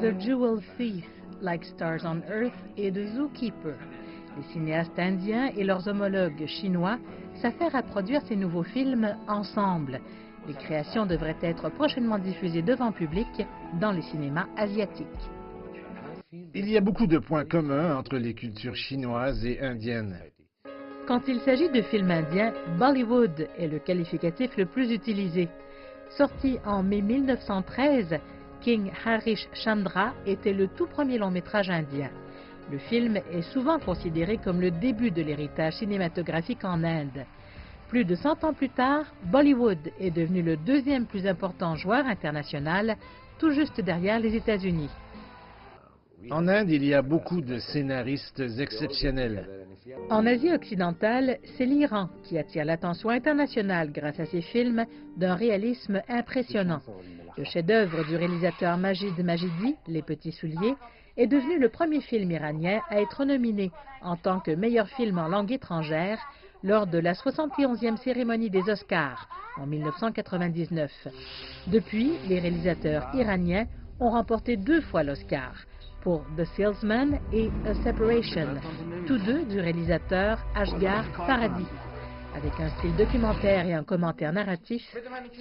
The Jewel Thief, Like Stars on Earth et The Zookeeper. Les cinéastes indiens et leurs homologues chinois s'affairent à produire ces nouveaux films ensemble. Les créations devraient être prochainement diffusées devant public dans les cinémas asiatiques. Il y a beaucoup de points communs entre les cultures chinoises et indiennes. Quand il s'agit de films indiens, Bollywood est le qualificatif le plus utilisé. Sorti en mai 1913, King Harish Chandra était le tout premier long métrage indien. Le film est souvent considéré comme le début de l'héritage cinématographique en Inde. Plus de 100 ans plus tard, Bollywood est devenu le deuxième plus important joueur international, tout juste derrière les États-Unis. En Inde, il y a beaucoup de scénaristes exceptionnels. En Asie occidentale, c'est l'Iran qui attire l'attention internationale grâce à ses films d'un réalisme impressionnant. Le chef-d'œuvre du réalisateur Majid Majidi, Les Petits Souliers, est devenu le premier film iranien à être nominé en tant que meilleur film en langue étrangère lors de la 71e cérémonie des Oscars en 1999. Depuis, les réalisateurs iraniens ont remporté 2 fois l'Oscar, pour The Salesman et A Separation, tous deux du réalisateur Asghar Farhadi. Avec un style documentaire et un commentaire narratif,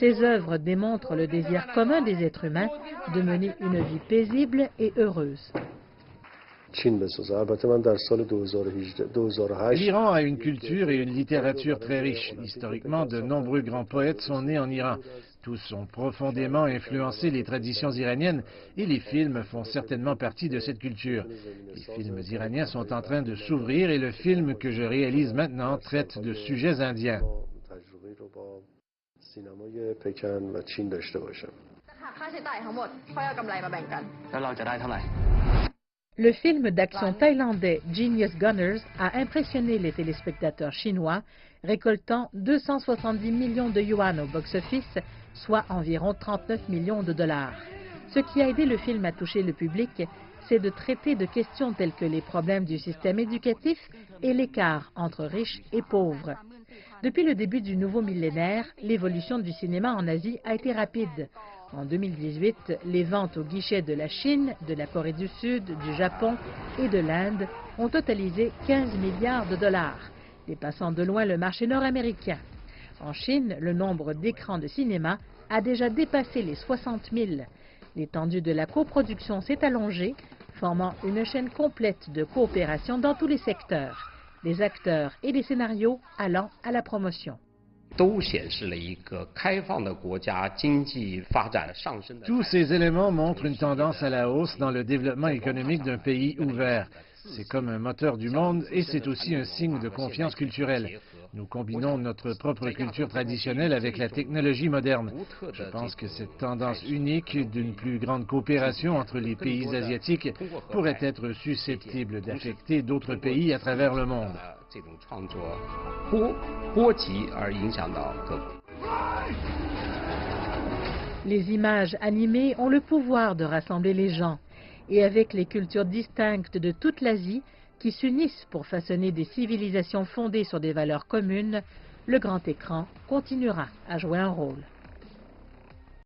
ces œuvres démontrent le désir commun des êtres humains de mener une vie paisible et heureuse. L'Iran a une culture et une littérature très riches. Historiquement, de nombreux grands poètes sont nés en Iran. Tous ont profondément influencé les traditions iraniennes et les films font certainement partie de cette culture. Les films iraniens sont en train de s'ouvrir et le film que je réalise maintenant traite de sujets indiens. Le film d'action thaïlandais Genius Gunners a impressionné les téléspectateurs chinois, récoltant 270 millions de yuan au box-office, soit environ 39 millions de dollars. Ce qui a aidé le film à toucher le public, c'est de traiter de questions telles que les problèmes du système éducatif et l'écart entre riches et pauvres. Depuis le début du nouveau millénaire, l'évolution du cinéma en Asie a été rapide. En 2018, les ventes aux guichets de la Chine, de la Corée du Sud, du Japon et de l'Inde ont totalisé 15 milliards de dollars, dépassant de loin le marché nord-américain. En Chine, le nombre d'écrans de cinéma a déjà dépassé les 60 000. L'étendue de la coproduction s'est allongée, formant une chaîne complète de coopération dans tous les secteurs, des acteurs et des scénarios allant à la promotion. Tous ces éléments montrent une tendance à la hausse dans le développement économique d'un pays ouvert. C'est comme un moteur du monde et c'est aussi un signe de confiance culturelle. Nous combinons notre propre culture traditionnelle avec la technologie moderne. Je pense que cette tendance unique d'une plus grande coopération entre les pays asiatiques pourrait être susceptible d'affecter d'autres pays à travers le monde. Les images animées ont le pouvoir de rassembler les gens. Et avec les cultures distinctes de toute l'Asie qui s'unissent pour façonner des civilisations fondées sur des valeurs communes, le grand écran continuera à jouer un rôle.